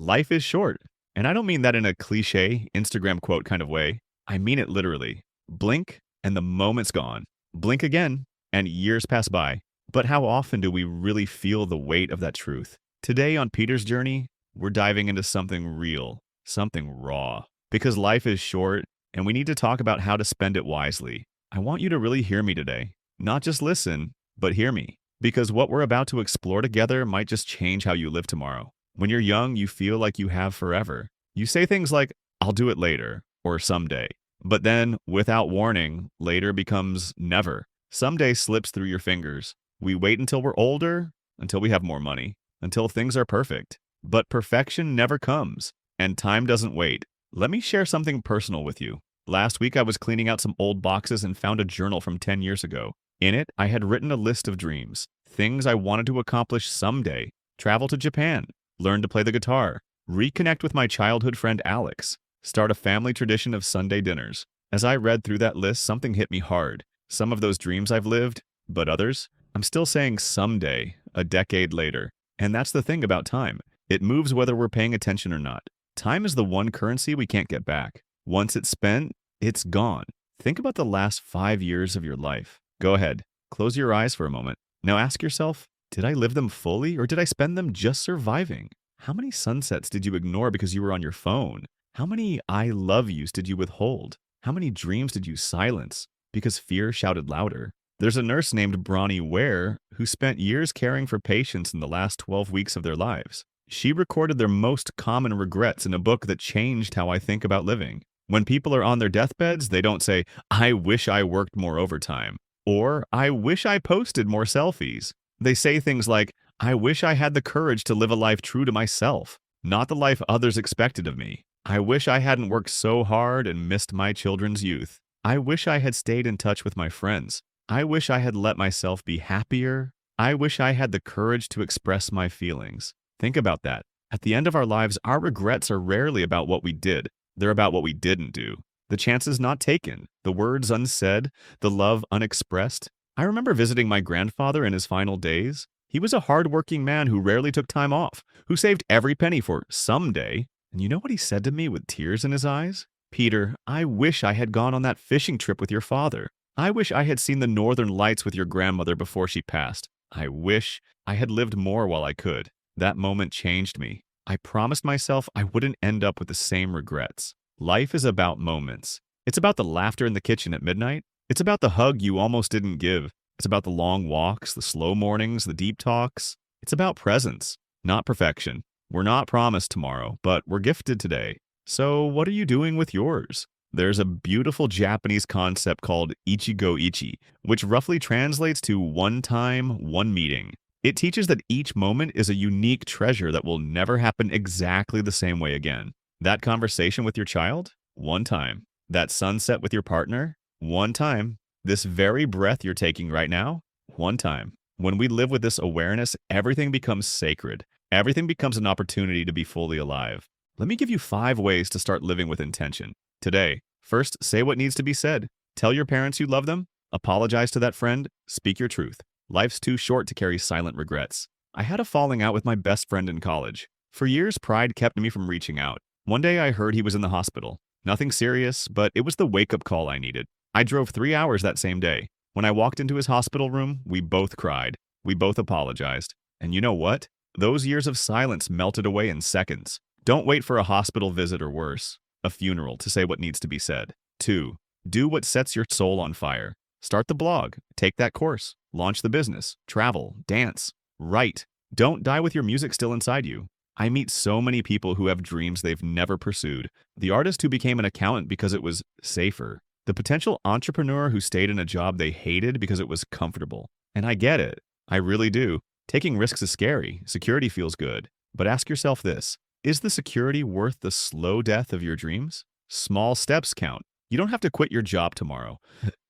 Life is short. And I don't mean that in a cliche Instagram quote kind of way. I mean it literally. Blink and the moment's gone. Blink again and years pass by. But how often do we really feel the weight of that truth? Today on Peter's Journey, we're diving into something real, something raw. Because life is short and we need to talk about how to spend it wisely. I want you to really hear me today. Not just listen, but hear me. Because what we're about to explore together might just change how you live tomorrow. When you're young, you feel like you have forever. You say things like, I'll do it later, or someday. But then, without warning, later becomes never. Someday slips through your fingers. We wait until we're older, until we have more money, until things are perfect. But perfection never comes, and time doesn't wait. Let me share something personal with you. Last week, I was cleaning out some old boxes and found a journal from 10 years ago. In it, I had written a list of dreams, things I wanted to accomplish someday: travel to Japan, learn to play the guitar, reconnect with my childhood friend Alex, start a family tradition of Sunday dinners. As I read through that list, something hit me hard. Some of those dreams I've lived, but others, I'm still saying someday, a decade later. And that's the thing about time. It moves whether we're paying attention or not. Time is the one currency we can't get back. Once it's spent, it's gone. Think about the last 5 years of your life. Go ahead, close your eyes for a moment. Now ask yourself, did I live them fully or did I spend them just surviving? How many sunsets did you ignore because you were on your phone? How many I love yous did you withhold? How many dreams did you silence because fear shouted louder? There's a nurse named Bronnie Ware who spent years caring for patients in the last 12 weeks of their lives. She recorded their most common regrets in a book that changed how I think about living. When people are on their deathbeds, they don't say, I wish I worked more overtime, or I wish I posted more selfies. They say things like, I wish I had the courage to live a life true to myself, not the life others expected of me. I wish I hadn't worked so hard and missed my children's youth. I wish I had stayed in touch with my friends. I wish I had let myself be happier. I wish I had the courage to express my feelings. Think about that. At the end of our lives, our regrets are rarely about what we did. They're about what we didn't do. The chances not taken, the words unsaid, the love unexpressed. I remember visiting my grandfather in his final days. He was a hardworking man who rarely took time off, who saved every penny for someday. And you know what he said to me with tears in his eyes? Peter, I wish I had gone on that fishing trip with your father. I wish I had seen the northern lights with your grandmother before she passed. I wish I had lived more while I could. That moment changed me. I promised myself I wouldn't end up with the same regrets. Life is about moments. It's about the laughter in the kitchen at midnight. It's about the hug you almost didn't give. It's about the long walks, the slow mornings, the deep talks. It's about presence, not perfection. We're not promised tomorrow, but we're gifted today. So what are you doing with yours? There's a beautiful Japanese concept called ichigo ichi, which roughly translates to one time, one meeting. It teaches that each moment is a unique treasure that will never happen exactly the same way again. That conversation with your child? One time. That sunset with your partner? One time. This very breath you're taking right now? One time. When we live with this awareness, everything becomes sacred. Everything becomes an opportunity to be fully alive. Let me give you 5 ways to start living with intention. Today, first, say what needs to be said. Tell your parents you love them. Apologize to that friend. Speak your truth. Life's too short to carry silent regrets. I had a falling out with my best friend in college. For years, pride kept me from reaching out. One day I heard he was in the hospital. Nothing serious, but it was the wake-up call I needed. I drove 3 hours that same day. When I walked into his hospital room, we both cried. We both apologized. And you know what? Those years of silence melted away in seconds. Don't wait for a hospital visit or worse, a funeral, to say what needs to be said. 2. Do what sets your soul on fire. Start the blog, take that course, launch the business, travel, dance, write. Don't die with your music still inside you. I meet so many people who have dreams they've never pursued. The artist who became an accountant because it was safer. The potential entrepreneur who stayed in a job they hated because it was comfortable. And I get it. I really do. Taking risks is scary. Security feels good. But ask yourself this. Is the security worth the slow death of your dreams? Small steps count. You don't have to quit your job tomorrow.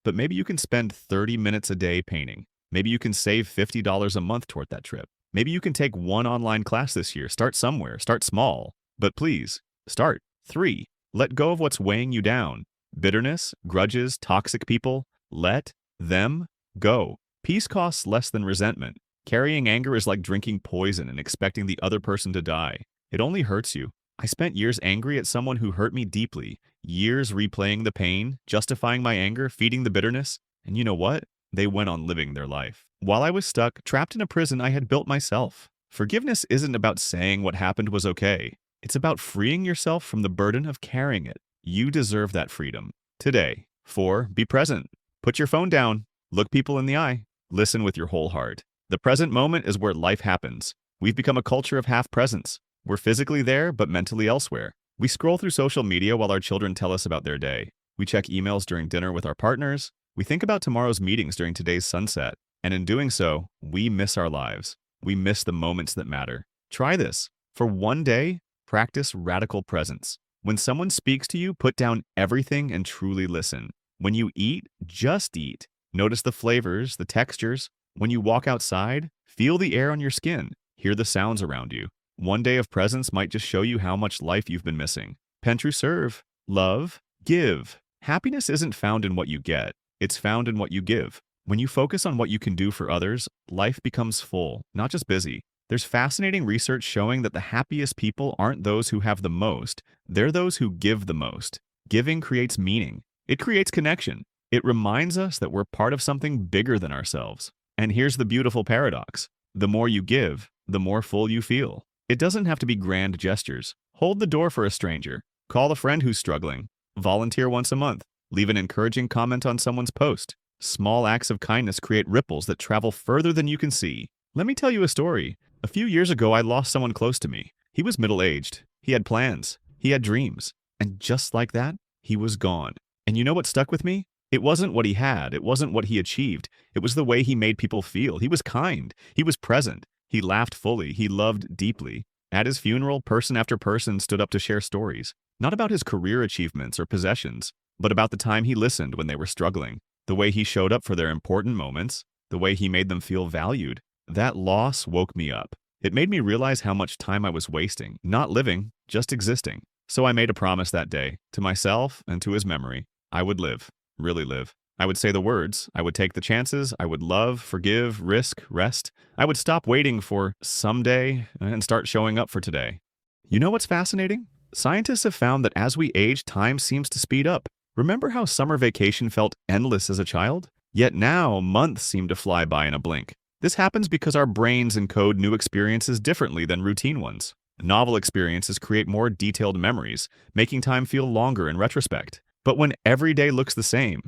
But maybe you can spend 30 minutes a day painting. Maybe you can save $50 a month toward that trip. Maybe you can take one online class this year. Start somewhere. Start small. But please, start. 3. Let go of what's weighing you down. Bitterness, grudges, toxic people. Let them go. Peace costs less than resentment. Carrying anger is like drinking poison and expecting the other person to die. It only hurts you. I spent years angry at someone who hurt me deeply, years replaying the pain, justifying my anger, feeding the bitterness, and you know what? They went on living their life. While I was stuck, trapped in a prison I had built myself. Forgiveness isn't about saying what happened was okay. It's about freeing yourself from the burden of carrying it. You deserve that freedom. Today. 4. Be present. Put your phone down. Look people in the eye. Listen with your whole heart. The present moment is where life happens. We've become a culture of half presence. We're physically there, but mentally elsewhere. We scroll through social media while our children tell us about their day. We check emails during dinner with our partners. We think about tomorrow's meetings during today's sunset. And in doing so, we miss our lives. We miss the moments that matter. Try this. For one day, practice radical presence. When someone speaks to you, put down everything and truly listen. When you eat, just eat. Notice the flavors, the textures. When you walk outside, feel the air on your skin. Hear the sounds around you. One day of presence might just show you how much life you've been missing. Pentru serve, love, give. Happiness isn't found in what you get. It's found in what you give. When you focus on what you can do for others, life becomes full, not just busy. There's fascinating research showing that the happiest people aren't those who have the most, they're those who give the most. Giving creates meaning. It creates connection. It reminds us that we're part of something bigger than ourselves. And here's the beautiful paradox. The more you give, the more full you feel. It doesn't have to be grand gestures. Hold the door for a stranger. Call a friend who's struggling. Volunteer once a month. Leave an encouraging comment on someone's post. Small acts of kindness create ripples that travel further than you can see. Let me tell you a story. A few years ago, I lost someone close to me. He was middle-aged. He had plans. He had dreams. And just like that, he was gone. And you know what stuck with me? It wasn't what he had. It wasn't what he achieved. It was the way he made people feel. He was kind. He was present. He laughed fully. He loved deeply. At his funeral, person after person stood up to share stories. Not about his career achievements or possessions, but about the time he listened when they were struggling. The way he showed up for their important moments. The way he made them feel valued. That loss woke me up. It made me realize how much time I was wasting, not living, just existing. So I made a promise that day, to myself and to his memory. I would live, really live. I would say the words, I would take the chances, I would love, forgive, risk, rest. I would stop waiting for someday and start showing up for today. You know what's fascinating? Scientists have found that as we age, time seems to speed up. Remember how summer vacation felt endless as a child? Yet now, months seem to fly by in a blink. This happens because our brains encode new experiences differently than routine ones. Novel experiences create more detailed memories, making time feel longer in retrospect. But when every day looks the same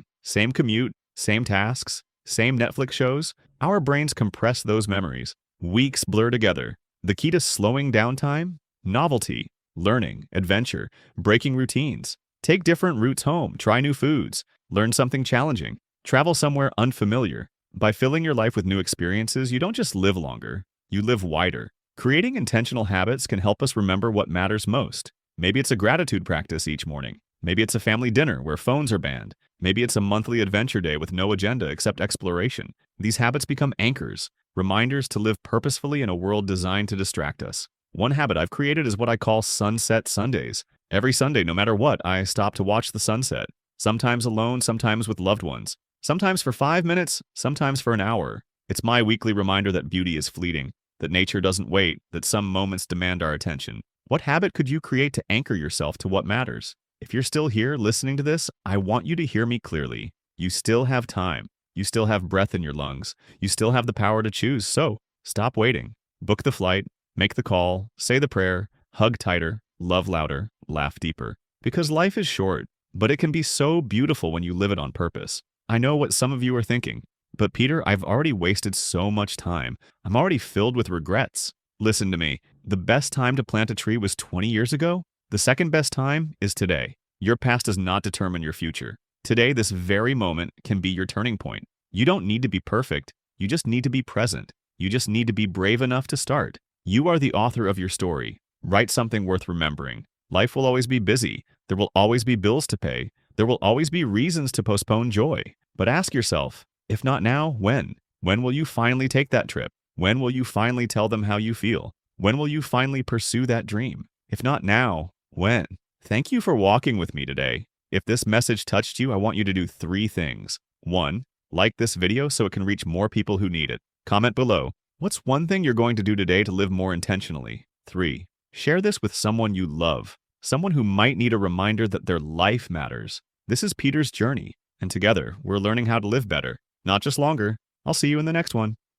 commute, same tasks, same Netflix shows, our brains compress those memories. Weeks blur together. The key to slowing down time? Novelty, learning, adventure, breaking routines. Take different routes home, try new foods, learn something challenging, travel somewhere unfamiliar. By filling your life with new experiences, you don't just live longer, you live wider. Creating intentional habits can help us remember what matters most. Maybe it's a gratitude practice each morning. Maybe it's a family dinner where phones are banned. Maybe it's a monthly adventure day with no agenda except exploration. These habits become anchors, reminders to live purposefully in a world designed to distract us. One habit I've created is what I call Sunset Sundays. Every Sunday, no matter what, I stop to watch the sunset. Sometimes alone, sometimes with loved ones. Sometimes for 5 minutes, sometimes for an hour. It's my weekly reminder that beauty is fleeting, that nature doesn't wait, that some moments demand our attention. What habit could you create to anchor yourself to what matters? If you're still here listening to this, I want you to hear me clearly. You still have time. You still have breath in your lungs. You still have the power to choose. So stop waiting. Book the flight, make the call, say the prayer, hug tighter, love louder, laugh deeper. Because life is short, but it can be so beautiful when you live it on purpose. I know what some of you are thinking, but Peter, I've already wasted so much time. I'm already filled with regrets. Listen to me. The best time to plant a tree was 20 years ago. The second best time is today. Your past does not determine your future. Today, this very moment can be your turning point. You don't need to be perfect. You just need to be present. You just need to be brave enough to start. You are the author of your story. Write something worth remembering. Life will always be busy. There will always be bills to pay. There will always be reasons to postpone joy. But ask yourself, if not now, when? When will you finally take that trip? When will you finally tell them how you feel? When will you finally pursue that dream? If not now, when? Thank you for walking with me today. If this message touched you, I want you to do 3 things. 1. Like this video so it can reach more people who need it. Comment below. What's one thing you're going to do today to live more intentionally? 3. Share this with someone you love, someone who might need a reminder that their life matters. This is Peter's journey, and together we're learning how to live better, not just longer. I'll see you in the next one.